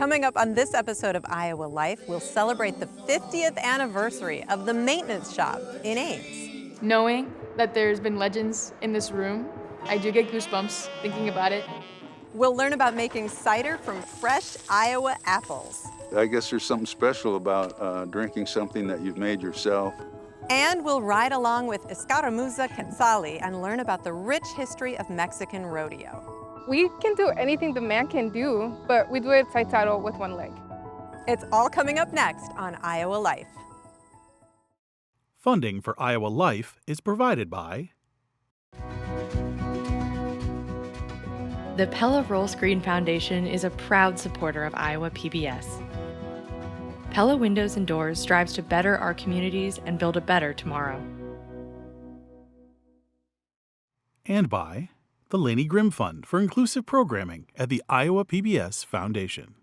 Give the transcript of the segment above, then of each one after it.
Coming up on this episode of Iowa Life, we'll celebrate the 50th anniversary of the maintenance shop in Ames. Knowing that there's been legends in this room, I do get goosebumps thinking about it. We'll learn about making cider from fresh Iowa apples. I guess there's something special about drinking something that you've made yourself. And we'll ride along with Escaramuza Quetzali and learn about the rich history of Mexican rodeo. We can do anything the man can do, but we do it side-saddle with one leg. It's all coming up next on Iowa Life. Funding for Iowa Life is provided by The Pella Roll Screen Foundation is a proud supporter of Iowa PBS. Pella Windows and Doors strives to better our communities and build a better tomorrow. and by the Laney Grimm Fund for Inclusive Programming at the Iowa PBS Foundation.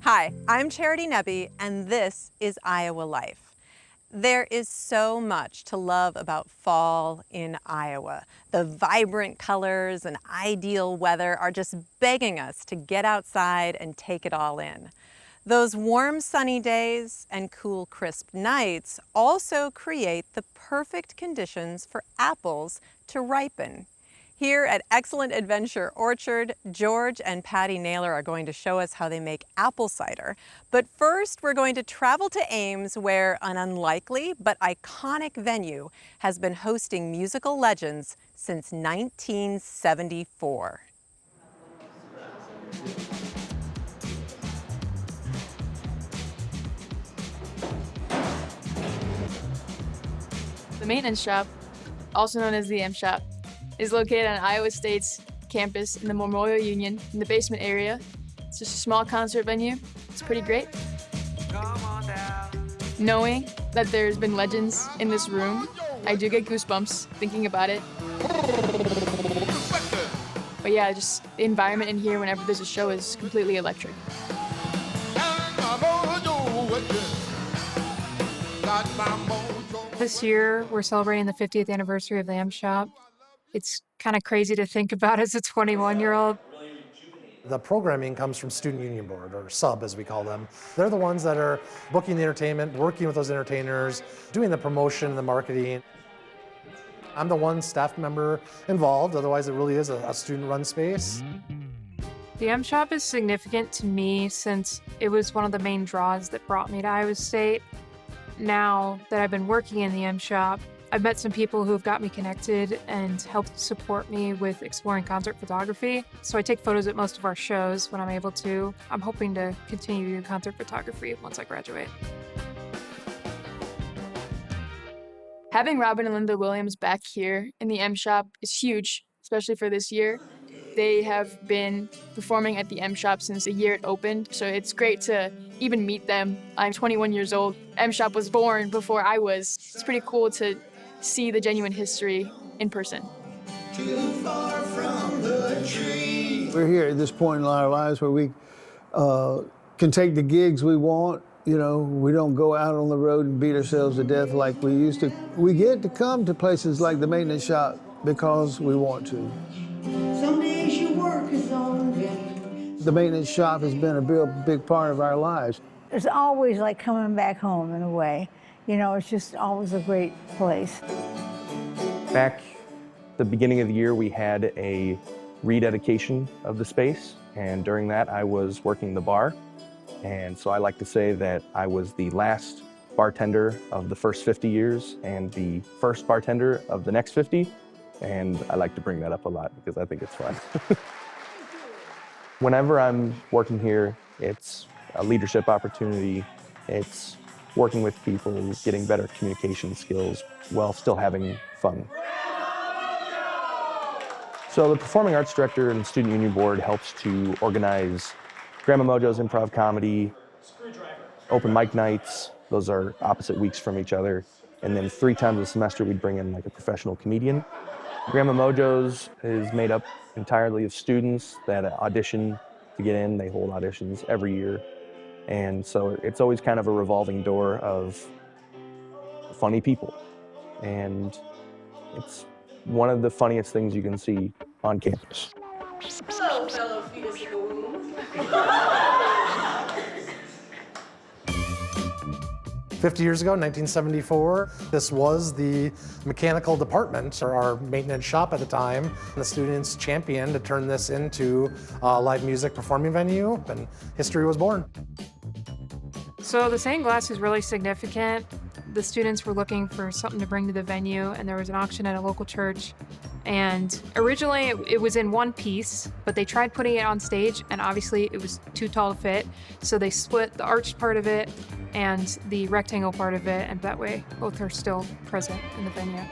Hi, I'm Charity Nebbe, and this is Iowa Life. There is so much to love about fall in Iowa. The vibrant colors and ideal weather are just begging us to get outside and take it all in. Those warm, sunny days and cool, crisp nights also create the perfect conditions for apples to ripen. Here at Excellent Adventure Orchard, George and Patty Naylor are going to show us how they make apple cider. But first, we're going to travel to Ames, where an unlikely but iconic venue has been hosting musical legends since 1974. The maintenance shop, also known as the M Shop, is located on Iowa State's campus in the Memorial Union in the basement area. It's just a small concert venue. It's pretty great. Knowing that there's been legends in this room, I do get goosebumps thinking about it. But yeah, just the environment in here whenever there's a show is completely electric. This year, we're celebrating the 50th anniversary of the M Shop. It's kind of crazy to think about as a 21-year-old. The programming comes from Student Union Board, or SUB as we call them. They're the ones that are booking the entertainment, working with those entertainers, doing the promotion, the marketing. I'm the one staff member involved, otherwise it really is a student-run space. The M Shop is significant to me since it was one of the main draws that brought me to Iowa State. Now that I've been working in the M Shop, I've met some people who have got me connected and helped support me with exploring concert photography. So I take photos at most of our shows when I'm able to. I'm hoping to continue to do concert photography once I graduate. Having Robin and Linda Williams back here in the M Shop is huge, especially for this year. They have been performing at the M Shop since the year it opened, so it's great to even meet them. I'm 21 years old. M Shop was born before I was. It's pretty cool to see the genuine history in person. Too far from the tree. We're here at this point in our lives where we can take the gigs we want. You know, we don't go out on the road and beat ourselves to death like we used to. We get to come to places like the maintenance shop because we want to. Some days your work is on them. The maintenance shop has been a real big part of our lives. It's always like coming back home in a way. You know, it's just always a great place. Back the beginning of the year, we had a rededication of the space, and during that I was working the bar. And so I like to say that I was the last bartender of the first 50 years and the first bartender of the next 50. And I like to bring that up a lot because I think it's fun. Whenever I'm working here, it's a leadership opportunity. It's working with people, getting better communication skills while still having fun. So the Performing Arts Director and Student Union Board helps to organize Grandma Mojo's improv comedy, open mic nights. Those are opposite weeks from each other. And then 3 times a semester, we'd bring in like a professional comedian. Grandma Mojo's is made up entirely of students that audition to get in. They hold auditions every year. And so it's always kind of a revolving door of funny people. And it's one of the funniest things you can see on campus. Hello, fellow fetus in the womb. 50 years ago, 1974, this was the mechanical department, or our maintenance shop at the time. The students championed to turn this into a live music performing venue, and history was born. So the stained glass is really significant. The students were looking for something to bring to the venue, and there was an auction at a local church. And originally it was in one piece, but they tried putting it on stage, and obviously it was too tall to fit. So they split the arched part of it and the rectangle part of it, and that way both are still present in the venue.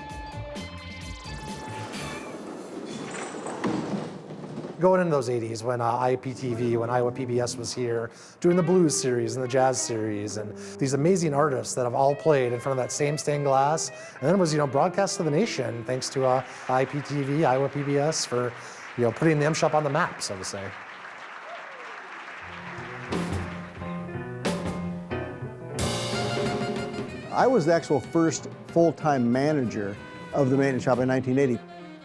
Going into those 80s when IPTV, when Iowa PBS was here, doing the blues series and the jazz series, and these amazing artists that have all played in front of that same stained glass, and then it was, broadcast to the nation thanks to IPTV, Iowa PBS for, putting the M Shop on the map, so to say. I was the actual first full-time manager of the maintenance shop in 1980.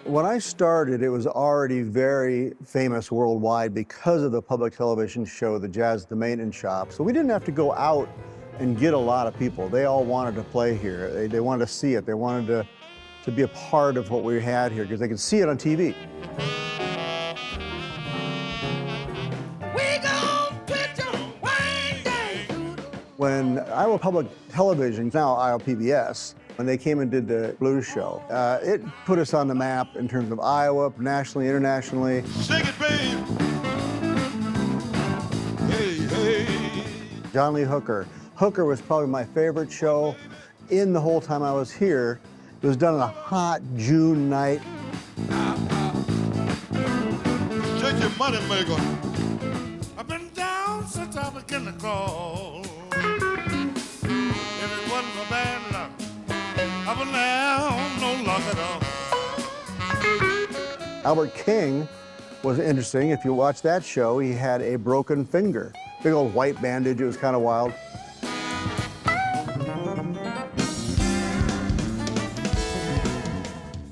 When I started, it was already very famous worldwide because of the public television show, The Jazz at the Maintenance Shop. So we didn't have to go out and get a lot of people. They all wanted to play here. They wanted to see it. They wanted to be a part of what we had here because they could see it on TV. When Iowa Public Television, now Iowa PBS, when they came and did the blues show, it put us on the map in terms of Iowa, nationally, internationally. Shake it, babe. Hey, hey. John Lee Hooker. Hooker was probably my favorite show in the whole time I was here. It was done on a hot June night. Shake your money maker. I've been down since I began to crawl. If it wasn't for bad luck, I would have no luck at all. Albert King was interesting. If you watch that show, he had a broken finger. Big old white bandage, it was kind of wild.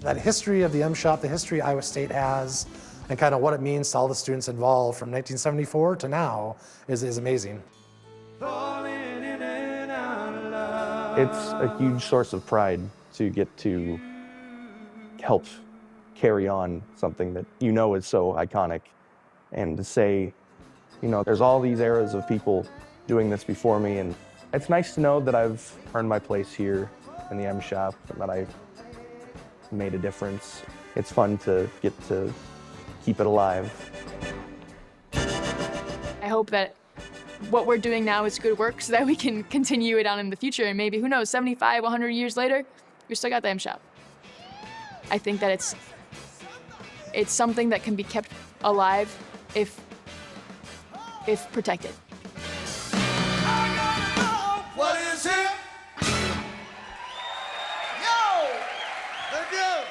That history of the M Shop, the history Iowa State has, and kind of what it means to all the students involved from 1974 to now is amazing. It's a huge source of pride to get to help carry on something that is so iconic, and to say, there's all these eras of people doing this before me, and it's nice to know that I've earned my place here in the M Shop and that I've made a difference. It's fun to get to keep it alive. I hope that what we're doing now is good work so that we can continue it on in the future, and maybe, who knows, 75, 100 years later, we still got the M Shop. I think that it's something that can be kept alive if protected. What is it? Yo! Let's go!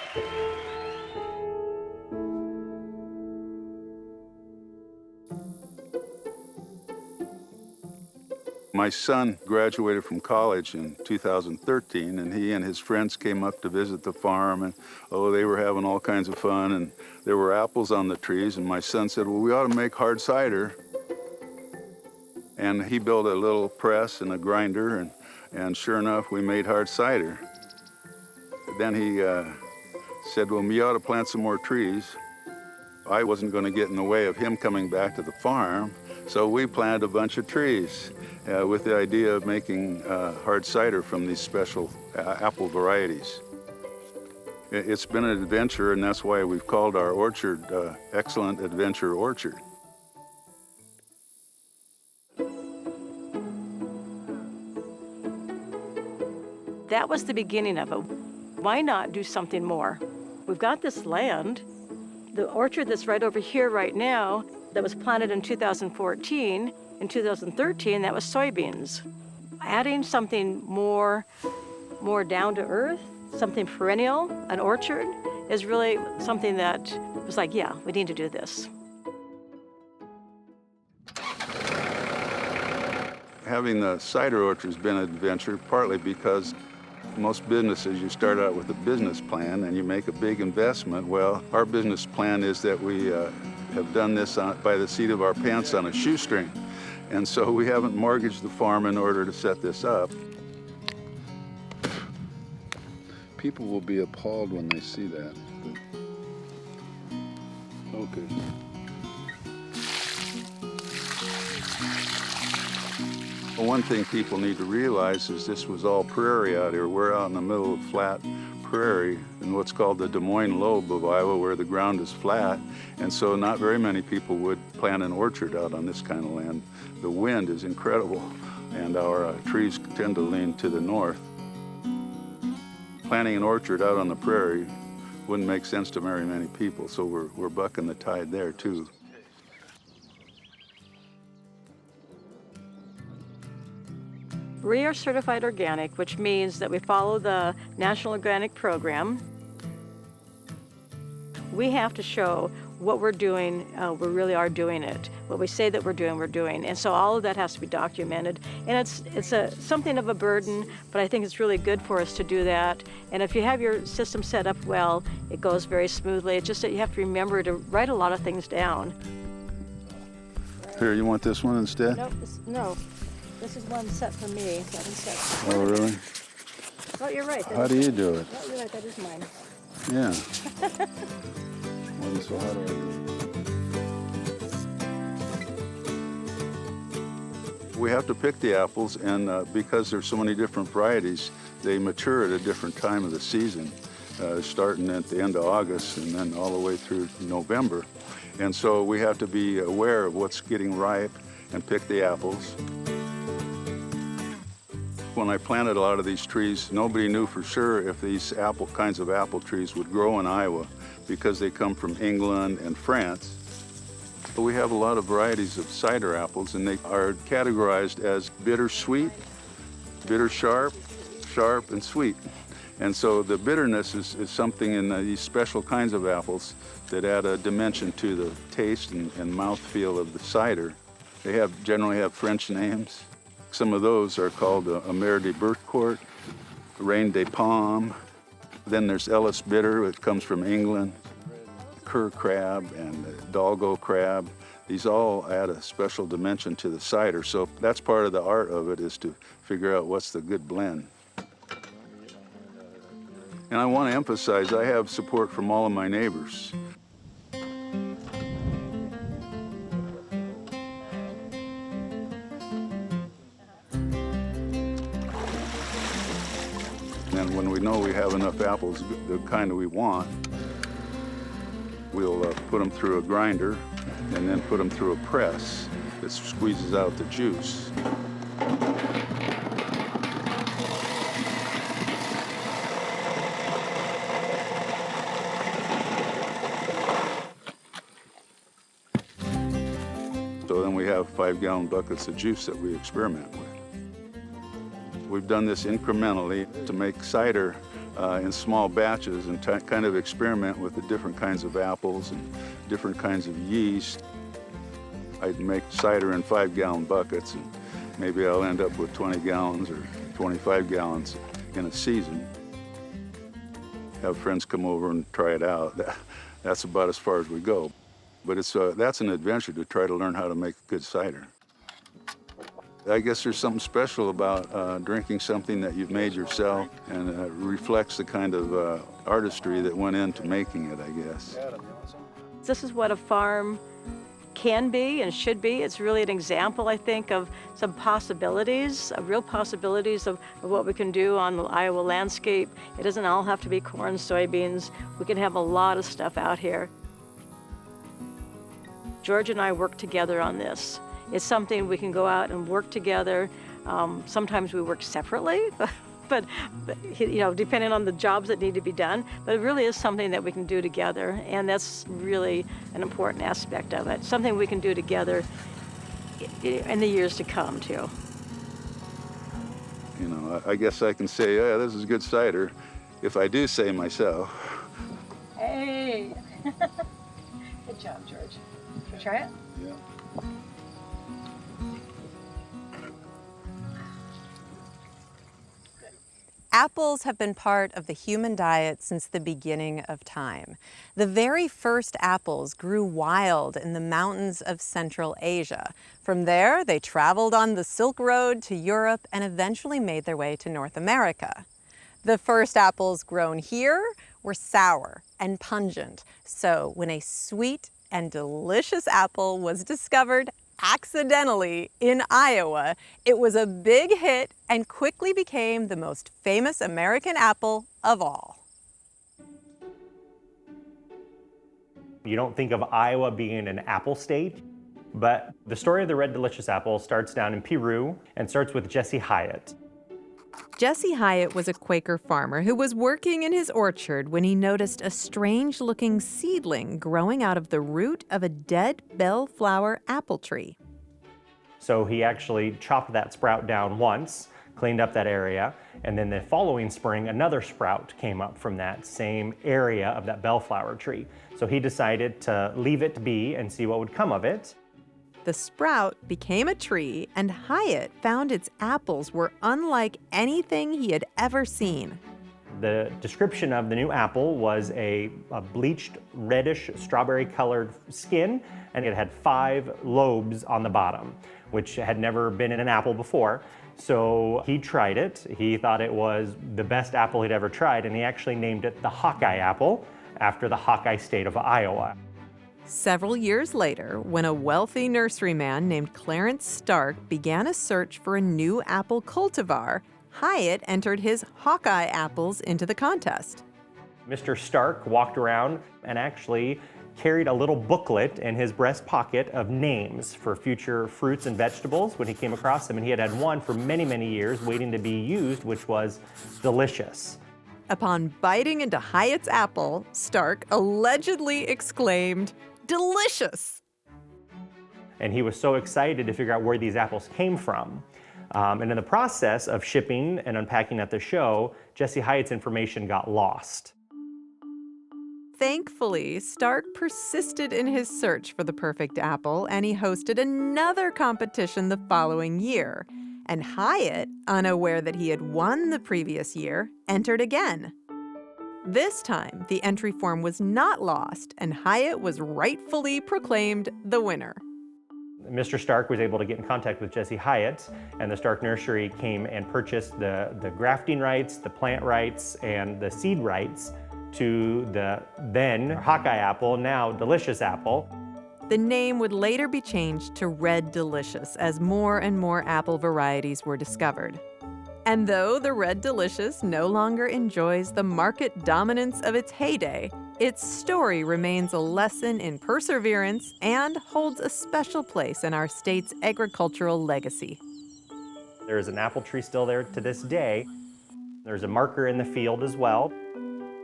My son graduated from college in 2013, and he and his friends came up to visit the farm, and they were having all kinds of fun, and there were apples on the trees, and my son said, well, we ought to make hard cider. And he built a little press and a grinder, and sure enough, we made hard cider. Then he said, well, we ought to plant some more trees. I wasn't going to get in the way of him coming back to the farm, so we planted a bunch of trees with the idea of making hard cider from these special apple varieties. It's been an adventure, and that's why we've called our orchard Excellent Adventure Orchard. That was the beginning of it. Why not do something more? We've got this land. The orchard that's right over here right now that was planted in 2014. In 2013, that was soybeans. Adding something more down to earth, something perennial, an orchard, is really something that was like, yeah, we need to do this. Having the cider orchard has been an adventure, partly because most businesses, you start out with a business plan and you make a big investment. Well, our business plan is that we have done this by the seat of our pants on a shoestring. And so we haven't mortgaged the farm in order to set this up. People will be appalled when they see that. Okay. Well, one thing people need to realize is this was all prairie out here. We're out in the middle of flat prairie in what's called the Des Moines lobe of Iowa, where the ground is flat. And so not very many people would plant an orchard out on this kind of land. The wind is incredible, and our trees tend to lean to the north. Planting an orchard out on the prairie wouldn't make sense to very many people, so we're bucking the tide there too. We are certified organic, which means that we follow the National Organic Program. We have to show what we're doing, we really are doing it. What we say that we're doing. And so all of that has to be documented. And it's something of a burden, but I think it's really good for us to do that. And if you have your system set up well, it goes very smoothly. It's just that you have to remember to write a lot of things down. Here, you want this one instead? Nope, no. This is one set for me. Oh, really? Oh, you're right. How do you do it? Oh, you're right, that is mine. Yeah. Well, so how do I do it? We have to pick the apples, and because there's so many different varieties, they mature at a different time of the season, starting at the end of August and then all the way through November. And so we have to be aware of what's getting ripe and pick the apples. When I planted a lot of these trees, nobody knew for sure if these kinds of apple trees would grow in Iowa because they come from England and France. But we have a lot of varieties of cider apples, and they are categorized as bitter sweet, bitter sharp, sharp, and sweet. And so the bitterness is something in these special kinds of apples that add a dimension to the taste and mouthfeel of the cider. They generally have French names. Some of those are called Amère de Bertcourt, Reine des Pommes. Then there's Ellis Bitter, which comes from England, Cur crab and Dalgo crab. These all add a special dimension to the cider. So that's part of the art of it, is to figure out what's the good blend. And I want to emphasize, I have support from all of my neighbors. And when we know we have enough apples, the kind that we want, we'll put them through a grinder and then put them through a press that squeezes out the juice. So then we have 5-gallon buckets of juice that we experiment with. We've done this incrementally to make cider in small batches and kind of experiment with the different kinds of apples and different kinds of yeast. I'd make cider in 5-gallon buckets, and maybe I'll end up with 20 gallons or 25 gallons in a season. Have friends come over and try it out. That's about as far as we go. But that's an adventure to try to learn how to make good cider. I guess there's something special about drinking something that you've made yourself, and reflects the kind of artistry that went into making it, I guess. This is what a farm can be and should be. It's really an example, I think, of some possibilities, of real possibilities of what we can do on the Iowa landscape. It doesn't all have to be corn, soybeans. We can have a lot of stuff out here. George and I work together on this. It's something we can go out and work together. Sometimes we work separately, but you know, depending on the jobs that need to be done. But it really is something that we can do together, and that's really an important aspect of it. Something we can do together in the years to come, too. You know, I guess I can say, yeah, this is good cider, if I do say myself. Hey! Good job, George. Can we try it? Yeah. Apples have been part of the human diet since the beginning of time. The very first apples grew wild in the mountains of Central Asia. From there, they traveled on the Silk Road to Europe and eventually made their way to North America. The first apples grown here were sour and pungent, so when a sweet and delicious apple was discovered accidentally in Iowa, it was a big hit and quickly became the most famous American apple of all. You don't think of Iowa being an apple state, but the story of the Red Delicious apple starts down in Peru and starts with Jesse Hyatt. Jesse Hyatt was a Quaker farmer who was working in his orchard when he noticed a strange-looking seedling growing out of the root of a dead bellflower apple tree. So he actually chopped that sprout down once, cleaned up that area, and then the following spring, another sprout came up from that same area of that bellflower tree. So he decided to leave it be and see what would come of it. The sprout became a tree, and Hyatt found its apples were unlike anything he had ever seen. The description of the new apple was a bleached reddish strawberry colored skin, and it had 5 lobes on the bottom, which had never been in an apple before. So he tried it. He thought it was the best apple he'd ever tried, and he actually named it the Hawkeye apple after the Hawkeye state of Iowa. Several years later, when a wealthy nurseryman named Clarence Stark began a search for a new apple cultivar, Hyatt entered his Hawkeye apples into the contest. Mr. Stark walked around and actually carried a little booklet in his breast pocket of names for future fruits and vegetables when he came across them, and he had had one for many, many years waiting to be used, which was delicious. Upon biting into Hyatt's apple, Stark allegedly exclaimed, "Delicious!" And he was so excited to figure out where these apples came from. And in the process of shipping and unpacking at the show, Jesse Hyatt's information got lost. Thankfully, Stark persisted in his search for the perfect apple, and he hosted another competition the following year. And Hyatt, unaware that he had won the previous year, entered again. This time, the entry form was not lost, and Hyatt was rightfully proclaimed the winner. Mr. Stark was able to get in contact with Jesse Hyatt, and the Stark Nursery came and purchased the grafting rights, the plant rights, and the seed rights to the then Hawkeye apple, now Delicious apple. The name would later be changed to Red Delicious as more and more apple varieties were discovered. And though the Red Delicious no longer enjoys the market dominance of its heyday, its story remains a lesson in perseverance and holds a special place in our state's agricultural legacy. There's an apple tree still there to this day. There's a marker in the field as well.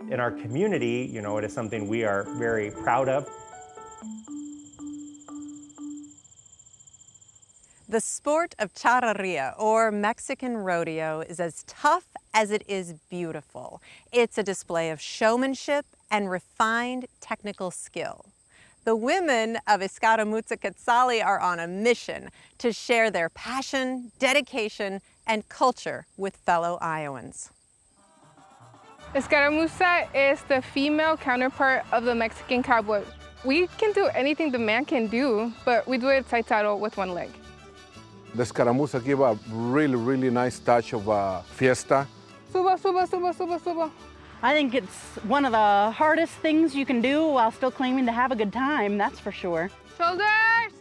In our community, you know, it is something we are very proud of. The sport of charreria, or Mexican rodeo, is as tough as it is beautiful. It's a display of showmanship and refined technical skill. The women of Escaramuza Quetzali are on a mission to share their passion, dedication, and culture with fellow Iowans. Escaramuza is the female counterpart of the Mexican cowboy. We can do anything the man can do, but we do it side-saddle with one leg. The Escaramuza give a really, really nice touch of fiesta. Suba, suba, suba, suba, suba. I think it's one of the hardest things you can do while still claiming to have a good time, that's for sure. Shoulders!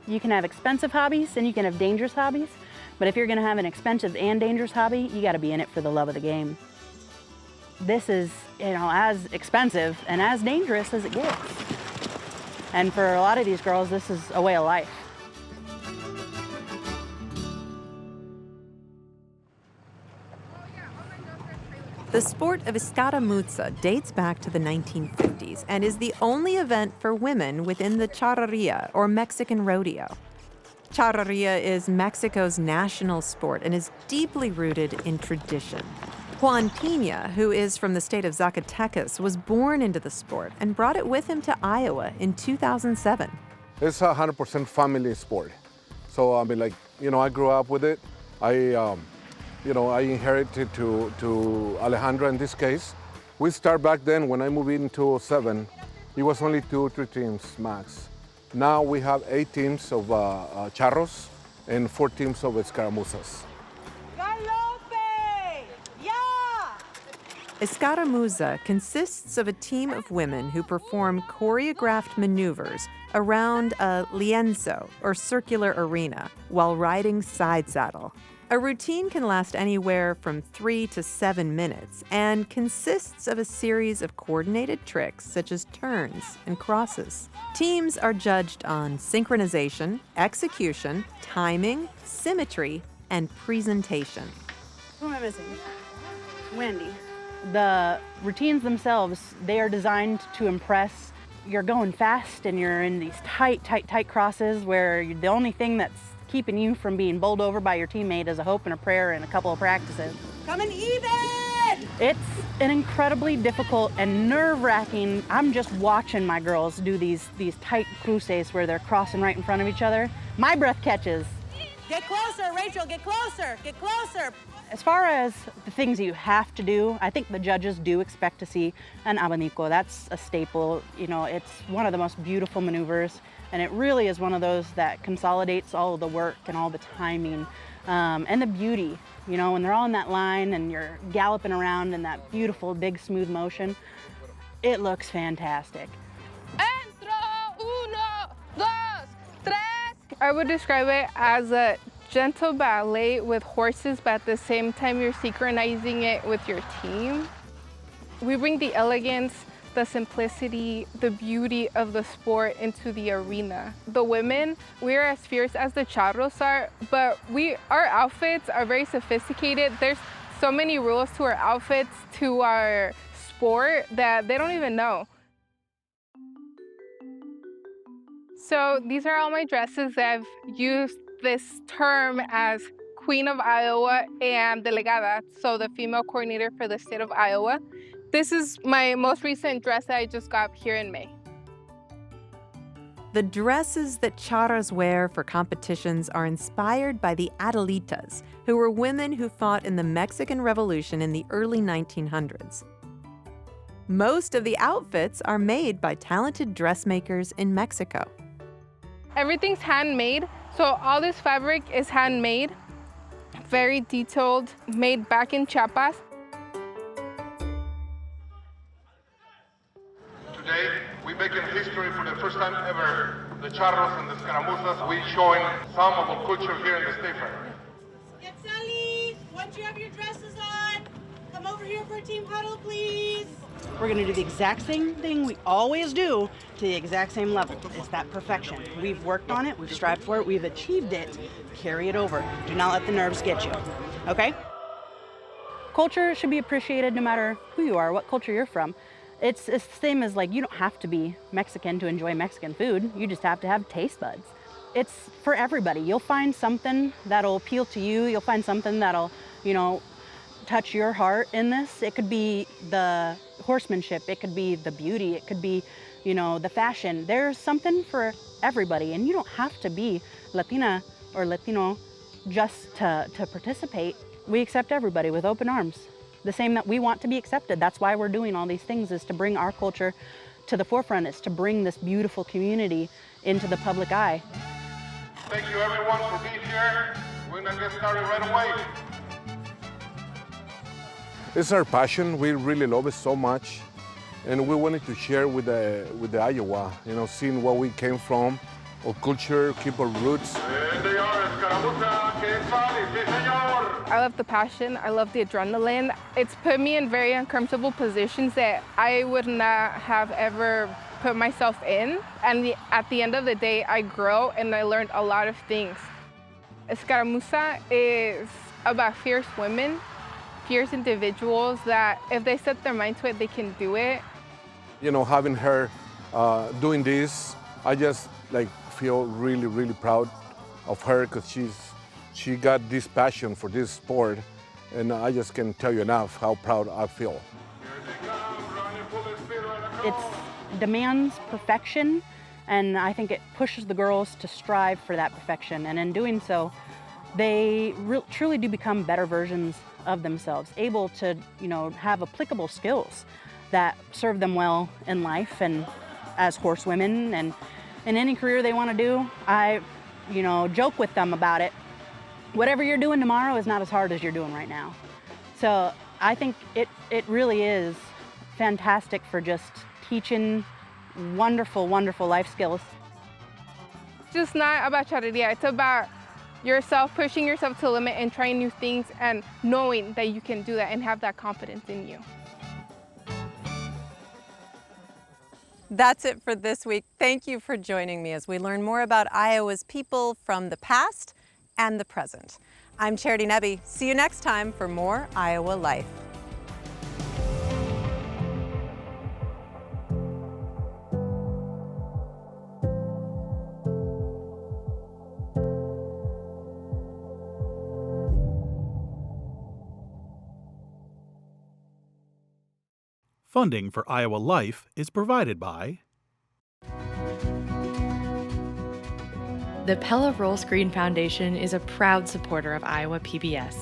You can have expensive hobbies and you can have dangerous hobbies, but if you're gonna have an expensive and dangerous hobby, you gotta be in it for the love of the game. This is, you know, as expensive and as dangerous as it gets. And for a lot of these girls, this is a way of life. The sport of Escaramuza dates back to the 1950s and is the only event for women within the charreria, or Mexican rodeo. Charreria is Mexico's national sport and is deeply rooted in tradition. Juan Pina, who is from the state of Zacatecas, was born into the sport and brought it with him to Iowa in 2007. It's a 100% family sport. So, I mean, like, you know, I grew up with it. I inherited to Alejandra in this case. We start back then, when I moved in 2007, it was only 2 or 3 teams max. Now we have 8 teams of charros and 4 teams of escaramuzas. Escaramuza consists of a team of women who perform choreographed maneuvers around a lienzo, or circular arena, while riding side saddle. A routine can last anywhere from 3 to 7 minutes and consists of a series of coordinated tricks such as turns and crosses. Teams are judged on synchronization, execution, timing, symmetry, and presentation. Who am I missing? Wendy. The routines themselves, they are designed to impress. You're going fast and you're in these tight crosses where the only thing that's keeping you from being bowled over by your teammate is a hope and a prayer and a couple of practices. Coming even! It's an incredibly difficult and nerve-wracking. I'm just watching my girls do these tight cruces where they're crossing right in front of each other. My breath catches. Get closer, Rachel, get closer, get closer. As far as the things you have to do, I think the judges do expect to see an abanico. That's a staple. You know, it's one of the most beautiful maneuvers, and it really is one of those that consolidates all of the work and all the timing and the beauty. You know, when they're all in that line and you're galloping around in that beautiful, big, smooth motion, it looks fantastic. I would describe it as a gentle ballet with horses, but at the same time you're synchronizing it with your team. We bring the elegance, the simplicity, the beauty of the sport into the arena. The women, we're as fierce as the charros are, but our outfits are very sophisticated. There's so many rules to our outfits, to our sport, that they don't even know. So these are all my dresses. I've used this term as Queen of Iowa and Delegada, so the female coordinator for the state of Iowa. This is my most recent dress that I just got here in May. The dresses that charros wear for competitions are inspired by the Adelitas, who were women who fought in the Mexican Revolution in the early 1900s. Most of the outfits are made by talented dressmakers in Mexico. Everything's handmade, so all this fabric is handmade, very detailed, made back in Chiapas. Today, we're making history for the first time ever. The charros and the escaramuzas, we're showing some of our culture here in the state fair. Quetzali, once you have your dresses on, come over here for a team huddle, please. We're gonna do the exact same thing we always do to the exact same level. It's that perfection. We've worked on it, we've strived for it, we've achieved it. Carry it over. Do not let the nerves get you, okay? Culture should be appreciated no matter who you are, what culture you're from. It's the same as, like, you don't have to be Mexican to enjoy Mexican food. You just have to have taste buds. It's for everybody. You'll find something that'll appeal to you. You'll find something that'll, you know, touch your heart in this. It could be the horsemanship, it could be the beauty, it could be, you know, the fashion. There's something for everybody, and you don't have to be Latina or Latino just to participate. We accept everybody with open arms. The same that we want to be accepted. That's why we're doing all these things, is to bring our culture to the forefront, is to bring this beautiful community into the public eye. Thank you everyone for being here. We're gonna get started right away. It's our passion. We really love it so much, and we wanted to share with the Iowa. You know, seeing where we came from, our culture, keep our roots. And they are Escaramuza Quetzali, sí, señor. I love the passion. I love the adrenaline. It's put me in very uncomfortable positions that I would not have ever put myself in. And at the end of the day, I grow and I learned a lot of things. Escaramuza is about fierce women fierce individuals that if they set their mind to it, they can do it. You know, having her doing this, I just like feel really, really proud of her because she got this passion for this sport, and I just can't tell you enough how proud I feel. It demands perfection, and I think it pushes the girls to strive for that perfection. And in doing so, they truly do become better versions of themselves, able to, you know, have applicable skills that serve them well in life and as horsewomen and in any career they want to do. I, you know, joke with them about it. Whatever you're doing tomorrow is not as hard as you're doing right now. So I think it really is fantastic for just teaching wonderful, wonderful life skills. It's just not about charrería. It's about yourself, pushing yourself to the limit and trying new things and knowing that you can do that and have that confidence in you. That's it for this week. Thank you for joining me as we learn more about Iowa's people from the past and the present. I'm Charity Nebbe. See you next time for more Iowa Life. Funding for Iowa Life is provided by The Pella Roll Screen Foundation is a proud supporter of Iowa PBS.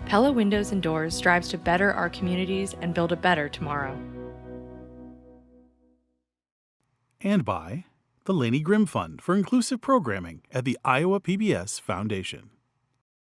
Pella Windows and Doors strives to better our communities and build a better tomorrow. and by the Laney Grimm Fund for Inclusive Programming at the Iowa PBS Foundation.